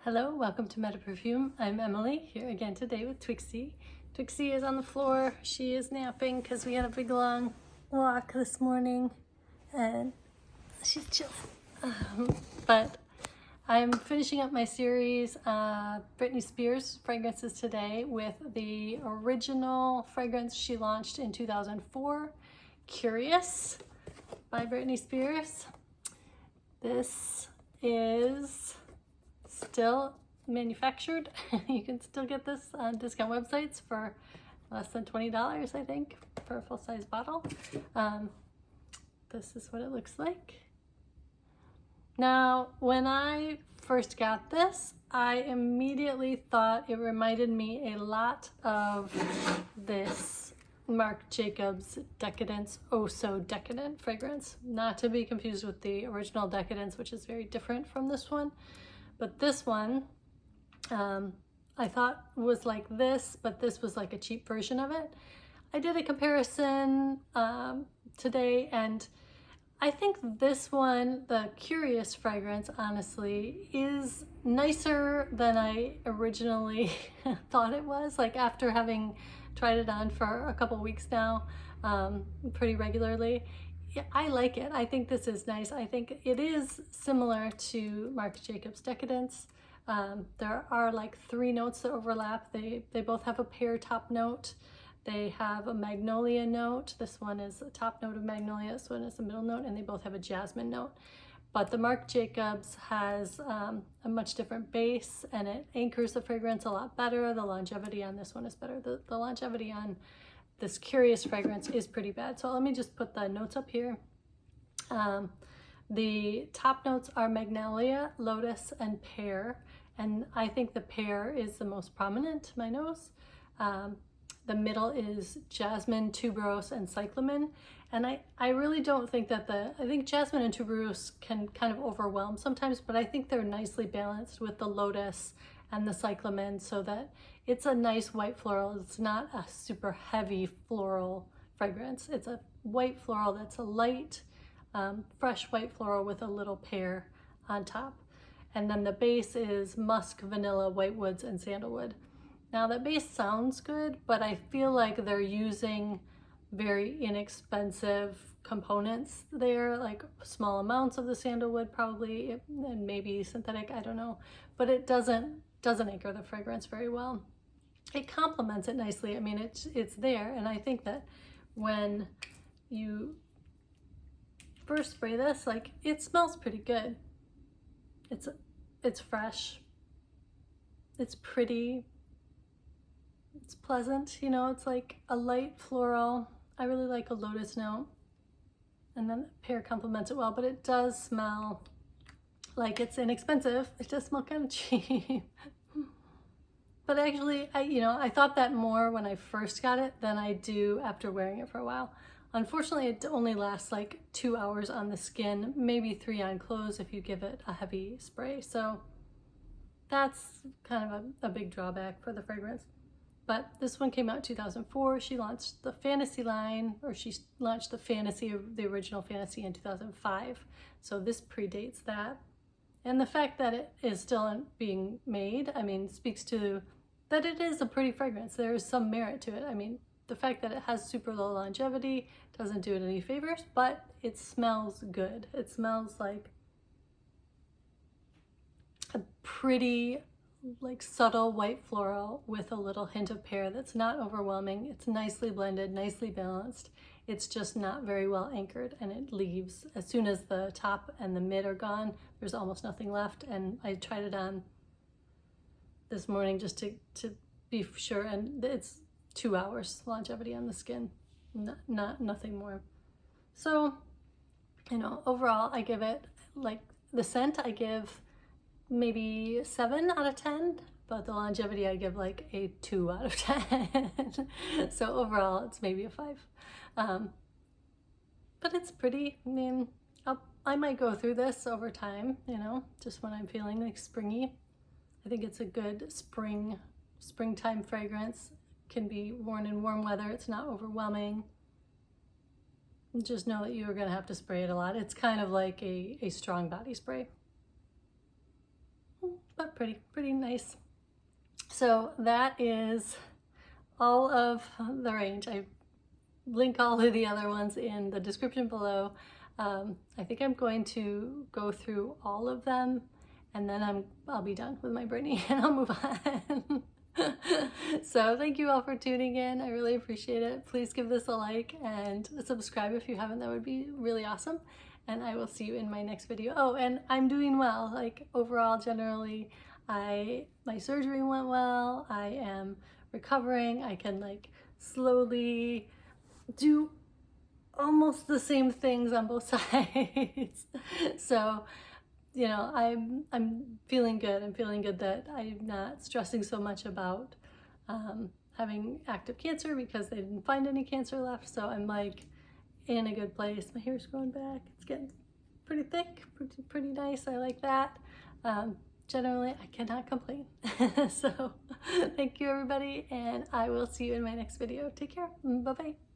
Hello, welcome to Meta Perfume. I'm Emily, here again today with Twixie. Twixie is on the floor. She is napping because we had a big long walk this morning and she's chilling. But I'm finishing up my series, Britney Spears fragrances today with the original fragrance she launched in 2004, Curious by Britney Spears. This is still manufactured. You can still get this on discount websites for less than $20, I think, for a full-size bottle. This is what it looks like. Now, when I first got this, I immediately thought it reminded me a lot of this Marc Jacobs Decadence, Oh So Decadent fragrance. Not to be confused with the original Decadence, which is very different from this one. But this one, I thought was like this, but this was like a cheap version of it. I did a comparison today, and I think this one, the Curious fragrance, honestly, is nicer than I originally thought it was. Like after having tried it on for a couple weeks now, pretty regularly, yeah, I like it. I think this is nice. I think it is similar to Marc Jacobs Decadence. There are like 3 notes that overlap. They both have a pear top note. They have a magnolia note. This one is a top note of magnolia. This one is a middle note, and they both have a jasmine note. But the Marc Jacobs has a much different base, and it anchors the fragrance a lot better. The longevity on this one is better. The longevity on this Curious fragrance is pretty bad. So let me just put the notes up here. The top notes are magnolia, lotus, and pear. And I think the pear is the most prominent to my nose. The middle is jasmine, tuberose, and cyclamen. And I really don't think that I think jasmine and tuberose can kind of overwhelm sometimes, but I think they're nicely balanced with the lotus and the cyclamen so that it's a nice white floral. It's not a super heavy floral fragrance. It's a white floral that's a light, fresh white floral with a little pear on top. And then the base is musk, vanilla, white woods, and sandalwood. Now that base sounds good, but I feel like they're using very inexpensive components there, like small amounts of the sandalwood probably, and maybe synthetic, I don't know. But it doesn't anchor the fragrance very well. It complements it nicely. I mean, it's there, and I think that when you first spray this, like, it smells pretty good. It's fresh. It's pretty. It's pleasant, you know, it's like a light floral. I really like a lotus note. And then the pear complements it well, but it does smell like it's inexpensive. It does smell kind of cheap. But actually, I thought that more when I first got it than I do after wearing it for a while. Unfortunately, it only lasts like 2 hours on the skin, maybe 3 on clothes if you give it a heavy spray. So that's kind of a big drawback for the fragrance. But this one came out in 2004. She launched the Fantasy line, or she launched the original Fantasy in 2005. So this predates that. And the fact that it is still being made, I mean, speaks to that it is a pretty fragrance. There is some merit to it. I mean, the fact that it has super low longevity doesn't do it any favors, but it smells good. It smells like a pretty, like, subtle white floral with a little hint of pear that's not overwhelming. It's nicely blended, nicely balanced. It's just not very well anchored, and it leaves as soon as the top and the mid are gone. There's almost nothing left, and I tried it on this morning just to be sure, and it's 2 hours longevity on the skin, nothing more. So, overall, I give it, like, the scent I give maybe 7 out of 10, but the longevity I give like a 2 out of 10. So overall, it's maybe a 5. But it's pretty. I mean, I might go through this over time, just when I'm feeling like springy. I think it's a good springtime fragrance. Can be worn in warm weather. It's not overwhelming. Just know that you're going to have to spray it a lot. It's kind of like a strong body spray. But pretty nice. So that is all of the range. I link all of the other ones in the description below. I think I'm going to go through all of them, and then I'll be done with my Britney and I'll move on. So thank you all for tuning in. I really appreciate it. Please give this a like and subscribe if you haven't. That would be really awesome. And I will see you in my next video. Oh, and I'm doing well. Like overall, generally, my surgery went well. I am recovering. I can like slowly do almost the same things on both sides. So, you know, I'm feeling good. I'm feeling good that I'm not stressing so much about having active cancer because they didn't find any cancer left. So I'm like in a good place. My hair's growing back. It's getting pretty thick, pretty nice. I like that. Generally, I cannot complain. So thank you everybody, and I will see you in my next video. Take care. Bye-bye.